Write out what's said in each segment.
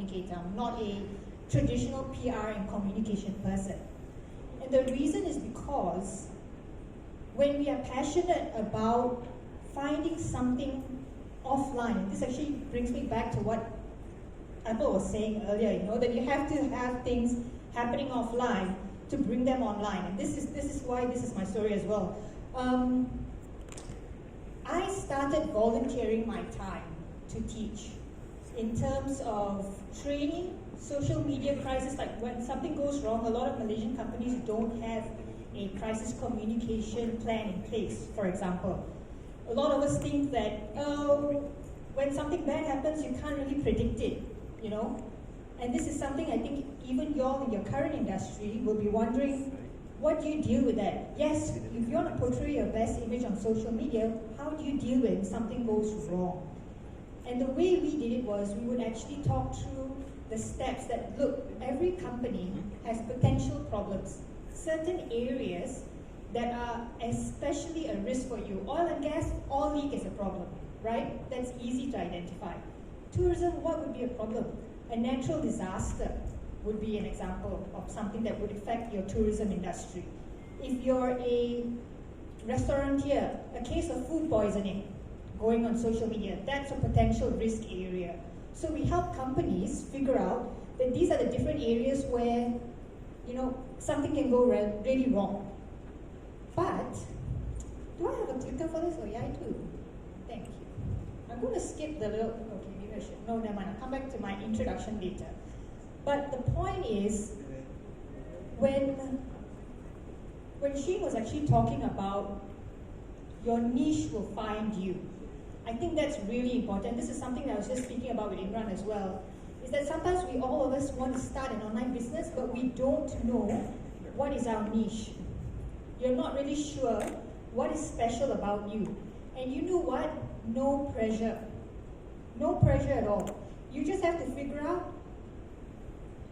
communicator. I'm not a traditional PR and communication person. And the reason is because when we are passionate about finding something offline, this actually brings me back to what Abang was saying earlier, you know, that you have to have things happening offline to bring them online. And this is why this is my story as well. I started volunteering my time to teach in terms of training, social media crisis, like when something goes wrong, a lot of Malaysian companies don't have a crisis communication plan in place, for example. A lot of us think that, oh, when something bad happens, you can't really predict it, you know? And this is something I think even y'all in your current industry will be wondering, what do you deal with that? Yes, if you want to portray your best image on social media, how do you deal when something goes wrong? And the way we did it was we would actually talk through the steps that, look, every company has potential problems. Certain areas that are especially a risk for you. Oil and gas, oil leak is a problem, right? That's easy to identify. Tourism, what would be a problem? A natural disaster would be an example of something that would affect your tourism industry. If you're a restaurateur, a case of food poisoning going on social media, that's a potential risk area. So we help companies figure out that these are the different areas where, you know, something can go really wrong. But, do I have a clicker for this? Oh yeah, I do. Thank you. I'm going to skip the little, okay, maybe I should. No, never mind. I'll come back to my introduction later. But the point is, when she was actually talking about your niche will find you, I think that's really important. This is something that I was just speaking about with Imran as well, is that sometimes all of us want to start an online business, but we don't know what is our niche. You're not really sure what is special about you. And you know what? No pressure. No pressure at all. You just have to figure out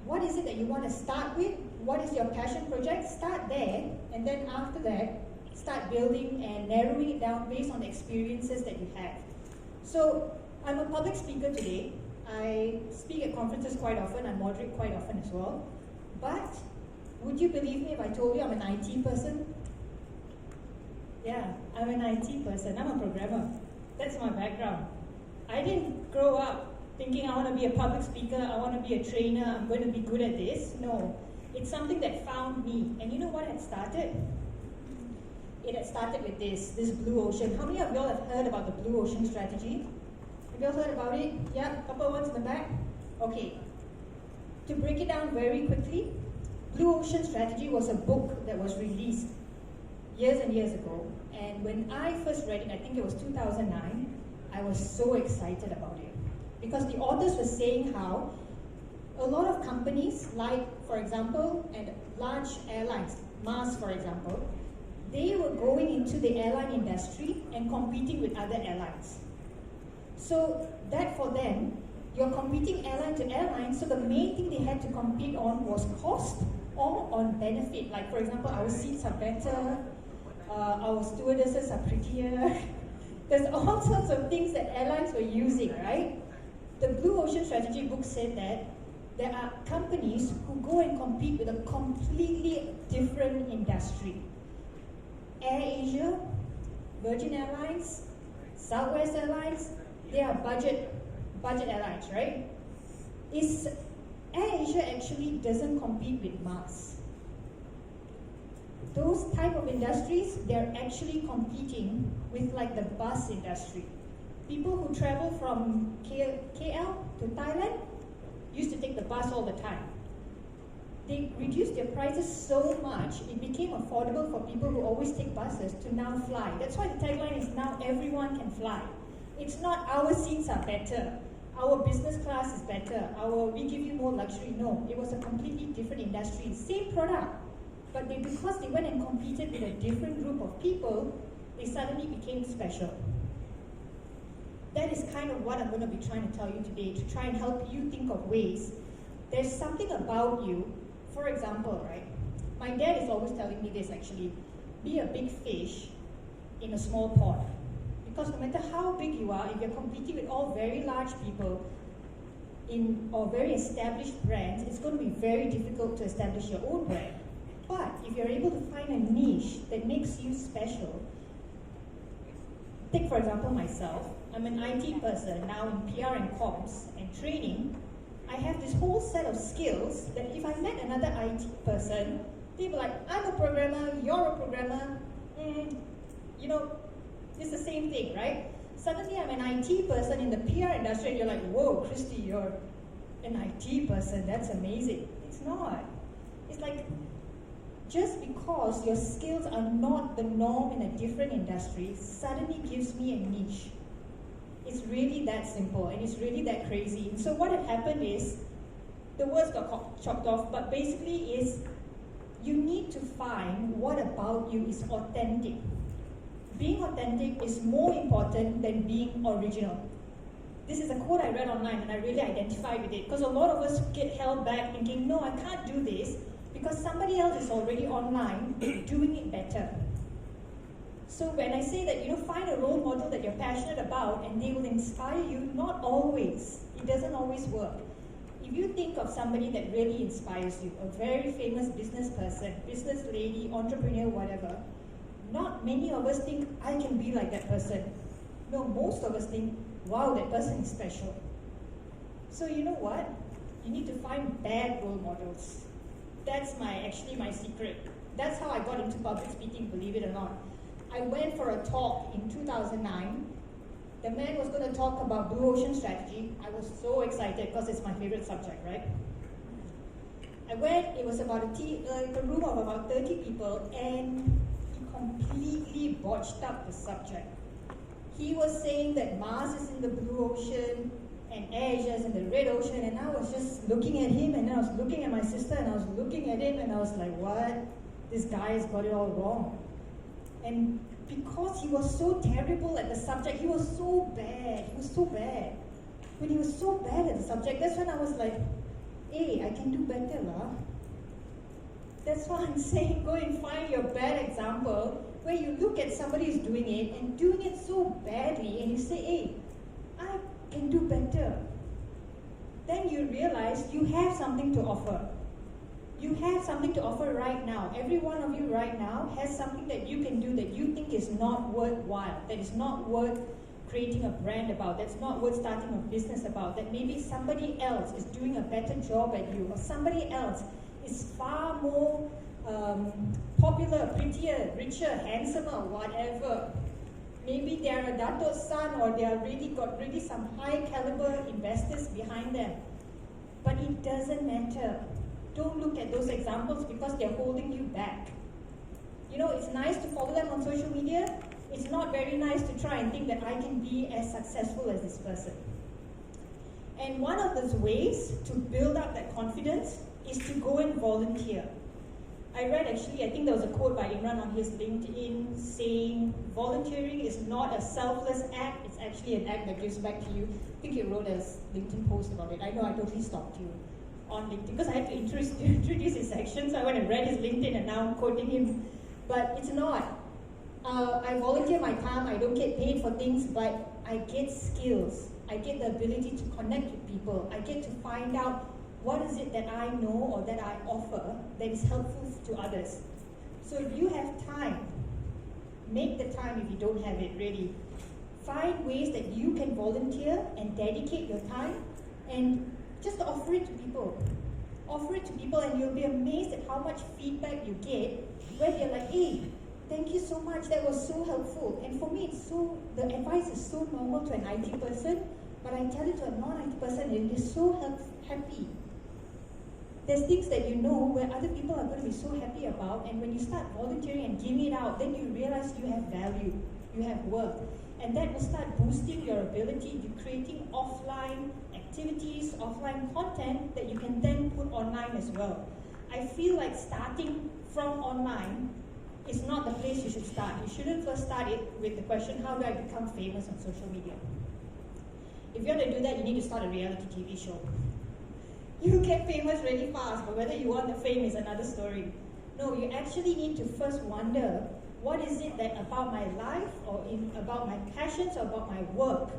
what is it that you want to start with, what is your passion project, start there, and then after that, start building and narrowing it down based on the experiences that you have. So, I'm a public speaker today. I speak at conferences quite often, I moderate quite often as well. But, would you believe me if I told you I'm an IT person? Yeah, I'm an IT person, I'm a programmer. That's my background. I didn't grow up thinking I want to be a public speaker, I want to be a trainer, I'm going to be good at this. No, it's something that found me. And you know what had started? It had started with this blue ocean. How many of y'all have heard about the blue ocean strategy? Have y'all heard about it? Yeah, a couple of ones in the back? Okay. To break it down very quickly, Blue Ocean Strategy was a book that was released years and years ago. And when I first read it, I think it was 2009, I was so excited about it. Because the authors were saying how a lot of companies, like, for example, and large airlines, Mars, for example, they were going into the airline industry and competing with other airlines. So that for them, you're competing airline to airline, so the main thing they had to compete on was cost or on benefit. Like, for example, our seats are better, our stewardesses are prettier. There's all sorts of things that airlines were using, right? The Blue Ocean Strategy book said that there are companies who go and compete with a completely different industry. Air Asia, Virgin Airlines, Southwest Airlines, they are budget airlines, right? Air Asia actually doesn't compete with Mars. Those type of industries, they're actually competing with like the bus industry. People who travel from KL to Thailand used to take the bus all the time. They reduced their prices so much, it became affordable for people who always take buses to now fly. That's why the tagline is now everyone can fly. It's not our seats are better, our business class is better, we give you more luxury. No, it was a completely different industry, same product. But because they went and competed with a different group of people, they suddenly became special. That is kind of what I'm going to be trying to tell you today, to try and help you think of ways. There's something about you, for example, right? My dad is always telling me this actually, be a big fish in a small pond. Because no matter how big you are, if you're competing with all very large people, or very established brands, it's going to be very difficult to establish your own brand. But if you're able to find a niche that makes you special, take for example myself, I'm an IT person now in PR and comms and training. I have this whole set of skills that if I met another IT person, they'd be like, I'm a programmer, you're a programmer, you know, it's the same thing, right? Suddenly I'm an IT person in the PR industry and you're like, whoa, Kristy, you're an IT person, that's amazing. It's not. It's like, just because your skills are not the norm in a different industry suddenly gives me a niche. It's really that simple and it's really that crazy. And so what had happened is, the words got chopped off, but basically is, you need to find what about you is authentic. Being authentic is more important than being original. This is a quote I read online and I really identified with it because a lot of us get held back thinking, no, I can't do this because somebody else is already online doing it better. So when I say that, you know, find a role model that you're passionate about and they will inspire you, not always. It doesn't always work. If you think of somebody that really inspires you, a very famous business person, business lady, entrepreneur, whatever, not many of us think, I can be like that person. No, most of us think, wow, that person is special. So you know what? You need to find bad role models. That's actually my secret. That's how I got into public speaking, believe it or not. I went for a talk in 2009. The man was going to talk about blue ocean strategy. I was so excited because it's my favorite subject, right? I went, it was about a room of about 30 people, and he completely botched up the subject. He was saying that Mars is in the blue ocean and Asia is in the red ocean, and I was just looking at him, and then I was looking at my sister, and I was looking at him, and I was like, what? This guy's got it all wrong. And because he was so terrible at the subject, he was so bad, When he was so bad at the subject, that's when I was like, hey, I can do better, lah. That's why I'm saying, go and find your bad example, where you look at somebody who's doing it, and doing it so badly, and you say, hey, I can do better. Then you realize you have something to offer. You have something to offer right now. Every one of you right now has something that you can do that you think is not worthwhile, that is not worth creating a brand about, that's not worth starting a business about, that maybe somebody else is doing a better job at you, or somebody else is far more popular, prettier, richer, handsomer, whatever. Maybe they're a Dato's son, or they are got really some high caliber investors behind them. But it doesn't matter. Don't look at those examples because they're holding you back. You know, it's nice to follow them on social media. It's not very nice to try and think that I can be as successful as this person. And one of those ways to build up that confidence is to go and volunteer. I read actually, I think there was a quote by Imran on his LinkedIn saying, volunteering is not a selfless act, it's actually an act that gives back to you. I think he wrote a LinkedIn post about it. I know I totally stalked you on LinkedIn because I had to introduce his section, so I went and read his LinkedIn and now I'm quoting him. But it's not. I volunteer my time, I don't get paid for things, but I get skills. I get the ability to connect with people. I get to find out what is it that I know or that I offer that is helpful to others. So if you have time, make the time if you don't have it, really. Find ways that you can volunteer and dedicate your time and just offer it to people. Offer it to people and you'll be amazed at how much feedback you get where they're like, hey, thank you so much, that was so helpful. And for me, the advice is so normal to an IT person, but I tell it to a non-IT person and they're so happy. There's things that you know where other people are going to be so happy about, and when you start volunteering and giving it out, then you realize you have value, you have worth. And that will start boosting your ability to creating offline activities, offline content that you can then put online as well. I feel like starting from online is not the place you should start. You shouldn't first start it with the question, how do I become famous on social media? If you want to do that, you need to start a reality TV show. You get famous really fast, but whether you want the fame is another story. No, you actually need to first wonder, what is it that about my life or about my passions or about my work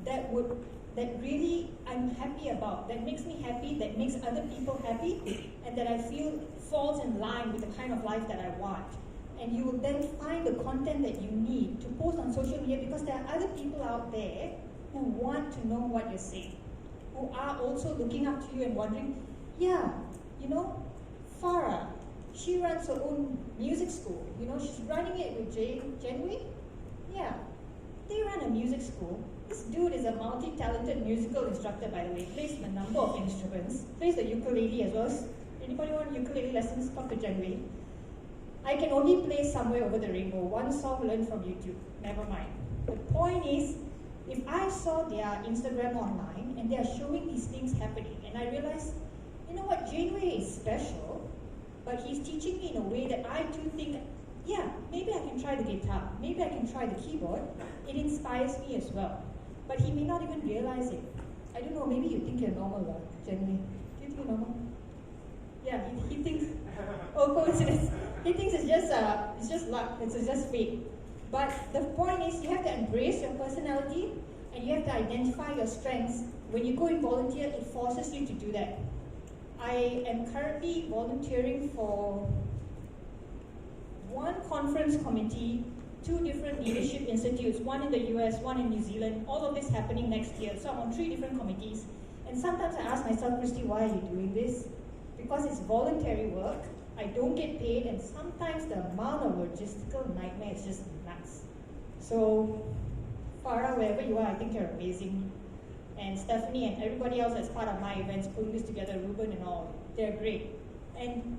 that would that really I'm happy about, that makes me happy, that makes other people happy, and that I feel falls in line with the kind of life that I want. And you will then find the content that you need to post on social media, because there are other people out there who want to know what you're saying, who are also looking up to you and wondering, yeah, you know, Farah, she runs her own music school. You know, she's running it with Janwy. Yeah, they run a music school. This dude is a multi-talented musical instructor, by the way. Plays a number of instruments. Plays the ukulele as well. Anybody want ukulele lessons? Talk to Janwy. I can only play Somewhere Over the Rainbow. One song learned from YouTube. Never mind. The point is, if I saw their Instagram online and they are showing these things happening, and I realized, you know what, Janwy is special, but he's teaching me in a way that I too think, yeah, maybe I can try the guitar, maybe I can try the keyboard. It inspires me as well. But he may not even realize it. I don't know, maybe you think you're normal, Janwy. Do you think you're normal? Yeah, he thinks, oh, coincidence. He thinks it's just luck, it's just fate. But the point is, you have to embrace your personality and you have to identify your strengths. When you go and volunteer, it forces you to do that. I am currently volunteering for one conference committee, 2 different leadership institutes, one in the US, one in New Zealand, all of this happening next year. So I'm on 3 different committees. And sometimes I ask myself, Kristy, why are you doing this? Because it's voluntary work, I don't get paid, and sometimes the amount of logistical nightmare is just nuts. So, Farah, wherever you are, I think you're amazing. And Stephanie and everybody else that's part of my events, putting this together, Ruben and all, they're great. And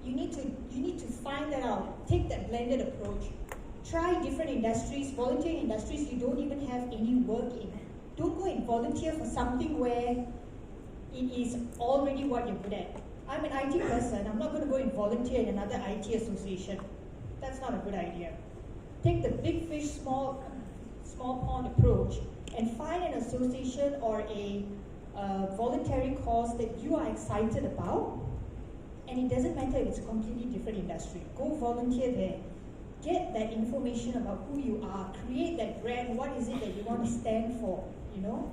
you need to find that out. Take that blended approach. Try different industries, volunteering industries you don't even have any work in. Don't go and volunteer for something where it is already what you're good at. I'm an IT person, I'm not going to go and volunteer in another IT association. That's not a good idea. Take the big fish, small pond approach and find an association or a voluntary cause that you are excited about, and it doesn't matter if it's a completely different industry. Go volunteer there. Get that information about who you are. Create that brand. What is it that you want to stand for, you know?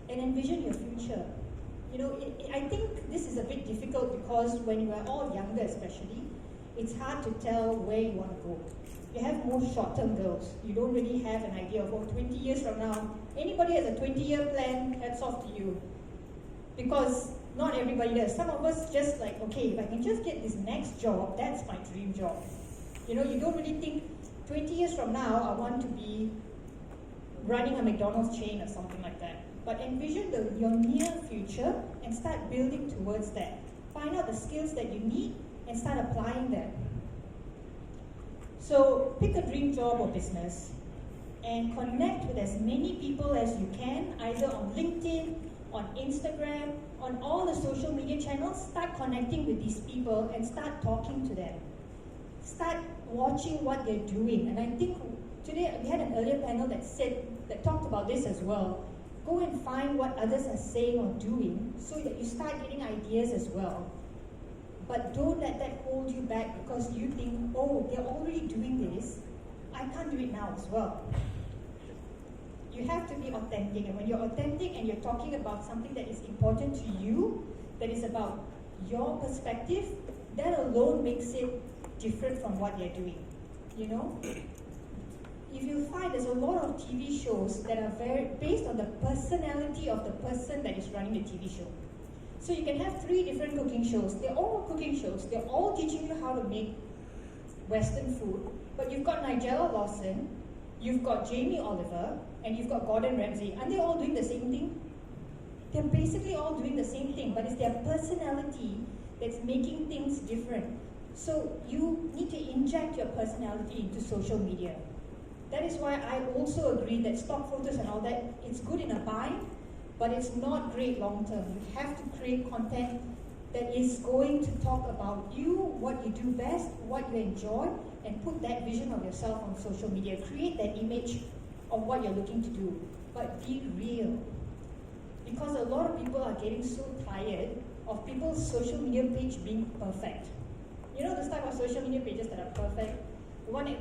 And envision your future. You know, I think this is a bit difficult because when you are all younger especially, it's hard to tell where you want to go. You have more short-term goals. You don't really have an idea of, 20 years from now. Anybody has a 20-year plan, hats off to you. Because not everybody does. Some of us just like, okay, if I can just get this next job, that's my dream job. You know, you don't really think, 20 years from now, I want to be running a McDonald's chain or something like that. But envision your near future and start building towards that. Find out the skills that you need and start applying them. So pick a dream job or business and connect with as many people as you can, either on LinkedIn, on Instagram, on all the social media channels. Start connecting with these people and start talking to them. Start watching what they're doing. And I think today we had an earlier panel that talked about this as well. Go and find what others are saying or doing so that you start getting ideas as well. But don't let that hold you back because you think, oh, they're already doing this, I can't do it now as well. You have to be authentic, and when you're authentic and you're talking about something that is important to you, that is about your perspective, that alone makes it different from what they're doing, you know? If you find there's a lot of TV shows that are very based on the personality of the person that is running the TV show. So you can have 3 different cooking shows. They're all cooking shows. They're all teaching you how to make Western food. But you've got Nigella Lawson, you've got Jamie Oliver, and you've got Gordon Ramsay. Aren't they all doing the same thing? They're basically all doing the same thing, but it's their personality that's making things different. So you need to inject your personality into social media. That is why I also agree that stock photos and all that, it's good in a bind, but it's not great long term. You have to create content that is going to talk about you, what you do best, what you enjoy, and put that vision of yourself on social media. Create that image of what you're looking to do, but be real. Because a lot of people are getting so tired of people's social media page being perfect. You know those type of social media pages that are perfect? The one in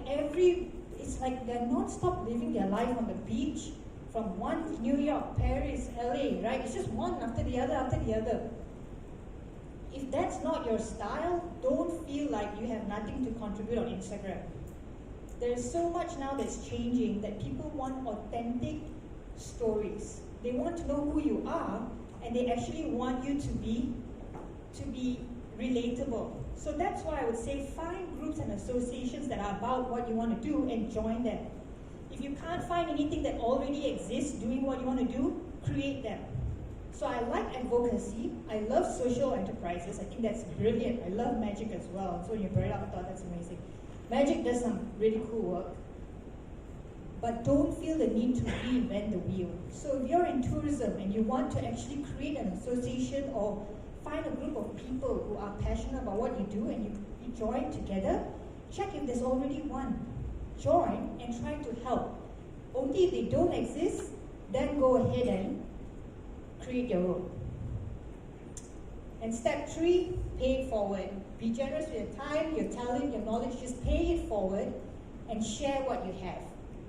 it's like they're non-stop living their life on the beach, from one New York, Paris, LA, right? It's just one after the other after the other. If that's not your style, don't feel like you have nothing to contribute on Instagram. There's so much now that's changing that people want authentic stories. They want to know who you are, and they actually want you to be relatable. So that's why I would say find groups and associations that are about what you want to do and join them. If you can't find anything that already exists doing what you want to do, create them. So I like advocacy. I love social enterprises. I think that's brilliant. I love magic as well. So when you brought it up, I thought that's amazing. Magic does some really cool work. But don't feel the need to reinvent the wheel. So if you're in tourism and you want to actually create an association or find a group of people who are passionate about what you do and you join together, check if there's already one. Join and try to help. Only if they don't exist, then go ahead and create your own. And step 3, pay it forward. Be generous with your time, your talent, your knowledge. Just pay it forward and share what you have.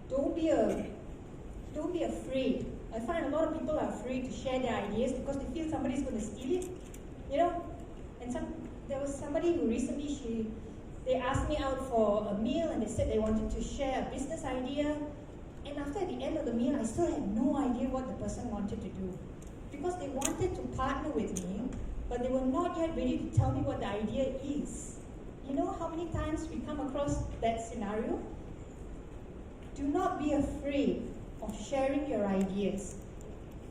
Don't be afraid. I find a lot of people are afraid to share their ideas because they feel somebody's going to steal it. You know? And there was somebody who recently, they asked me out for a meal and they said they wanted to share a business idea. And after at the end of the meal, I still had no idea what the person wanted to do. Because they wanted to partner with me, but they were not yet ready to tell me what the idea is. You know how many times we come across that scenario? Do not be afraid of sharing your ideas.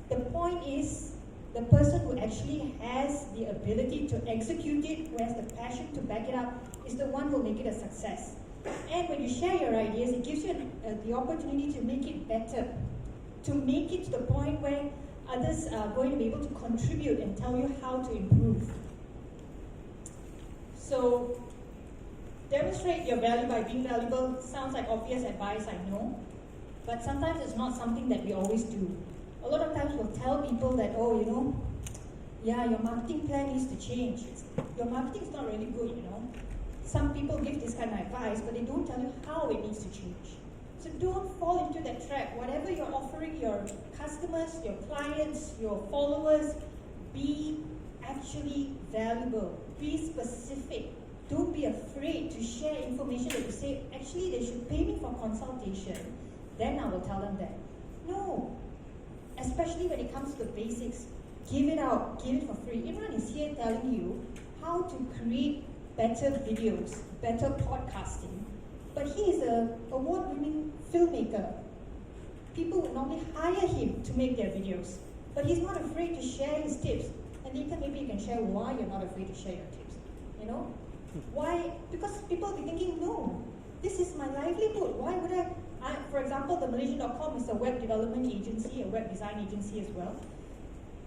The point is, the person who actually has the ability to execute it, who has the passion to back it up, is the one who will make it a success. And when you share your ideas, it gives you the opportunity to make it better, to make it to the point where others are going to be able to contribute and tell you how to improve. So, demonstrate your value by being valuable. Sounds like obvious advice, I know. But sometimes it's not something that we always do. A lot of times we'll tell people that, oh, you know, yeah, your marketing plan needs to change. Your marketing is not really good, you know. Some people give this kind of advice, but they don't tell you how it needs to change. So don't fall into that trap. Whatever you're offering your customers, your clients, your followers, be actually valuable. Be specific. Don't be afraid to share information that you say, actually they should pay me for consultation. Then I will tell them that. No. Especially when it comes to the basics. Give it out. Give it for free. Everyone is here telling you how to create better videos, better podcasting. But he is an award-winning filmmaker. People would normally hire him to make their videos. But he's not afraid to share his tips. And later maybe you can share why you're not afraid to share your tips. You know? Why? Because people will be thinking, no, this is my livelihood. Why would I for example, the Malaysian.com is a web development agency, a web design agency as well.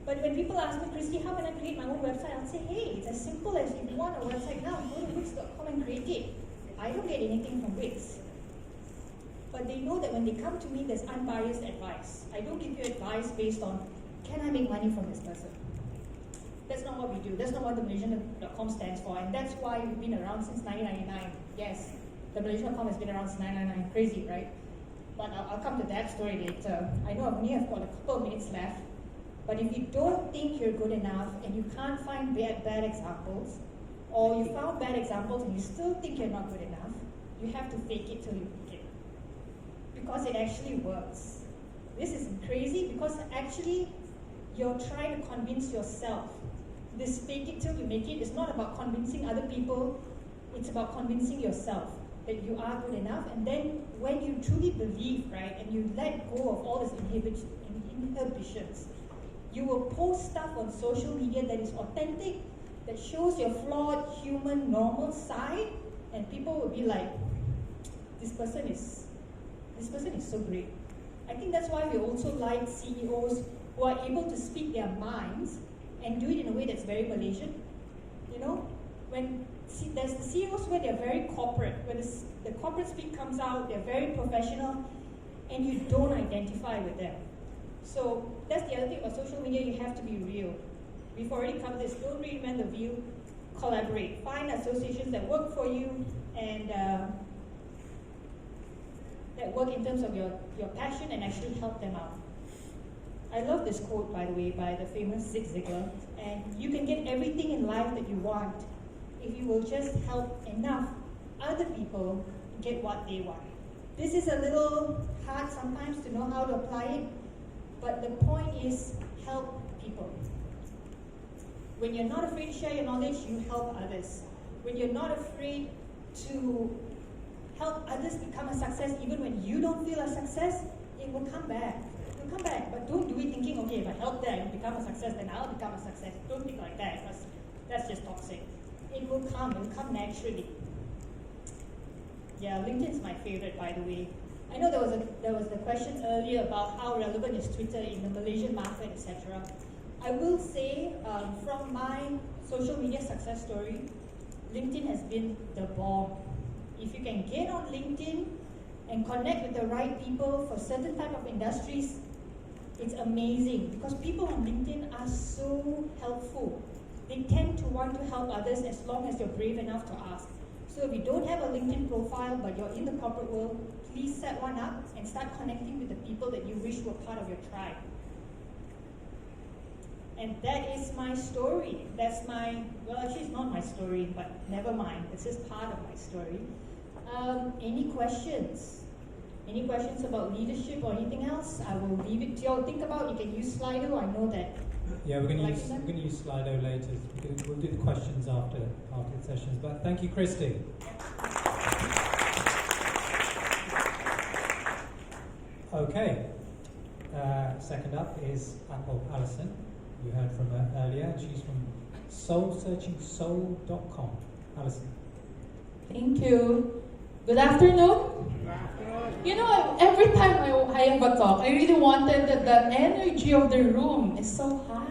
But when people ask me, Kristy, how can I create my own website? I'll say, hey, it's as simple as if you want a website now, go to 𝐕𝐋𝐻𝐃.com and create it. I don't get anything from 𝐕𝐋. But they know that when they come to me, there's unbiased advice. I don't give you advice based on, can I make money from this person? That's not what we do. That's not what the Malaysian.com stands for. And that's why we've been around since 1999. Yes, the Malaysian.com has been around since 1999. Crazy, right? But I'll come to that story later. I know I've only got a couple of minutes left. But if you don't think you're good enough and you can't find bad examples, or you found bad examples and you still think you're not good enough, you have to fake it till you make it. Because it actually works. This is crazy because actually you're trying to convince yourself. This fake it till you make it is not about convincing other people, it's about convincing yourself that you are good enough. And then when you truly believe, right, and you let go of all these inhibitions, you will post stuff on social media that is authentic, that shows your flawed, human, normal side, and people will be like, this person is so great. I think that's why we also like CEOs who are able to speak their minds and do it in a way that's very Malaysian. You know, when there's the CEOs where they're very corporate, where the corporate speak comes out, they're very professional, and you don't identify with them. So that's the other thing about social media, you have to be real. We've already covered this, don't reinvent the wheel, collaborate. Find associations that work for you and that work in terms of your passion and actually help them out. I love this quote, by the way, by the famous Zig Ziglar. And you can get everything in life that you want if you will just help enough other people get what they want. This is a little hard sometimes to know how to apply it, but the point is help people. When you're not afraid to share your knowledge, you help others. When you're not afraid to help others become a success, even when you don't feel a success, it will come back. It will come back, but don't do it thinking, okay, if I help them become a success, then I'll become a success. Don't think like that, because that's just toxic. It will come naturally. Yeah, LinkedIn's my favorite, by the way. I know there was the question earlier about how relevant is Twitter in the Malaysian market, etc. I will say, from my social media success story, LinkedIn has been the bomb. If you can get on LinkedIn and connect with the right people for certain type of industries, it's amazing, because people on LinkedIn are so helpful. They tend to want to help others as long as you're brave enough to ask. So if you don't have a LinkedIn profile but you're in the corporate world, please set one up and start connecting with the people that you wish were part of your tribe. And that is my story. That's my, well, actually it's not my story, but never mind. It's just part of my story. Any questions? Any questions about leadership or anything else? I will leave it to you all to think about. You can use Slido. I know that. Yeah, we're going to use Slido later. We'll do the questions after the sessions. But thank you, Kristy. Okay. Second up is Apple Alison. You heard from her earlier. She's from soulsearchingsoul.com. Alison. Thank you. Good afternoon. You know, every time I have a talk, I really wanted that the energy of the room is so high.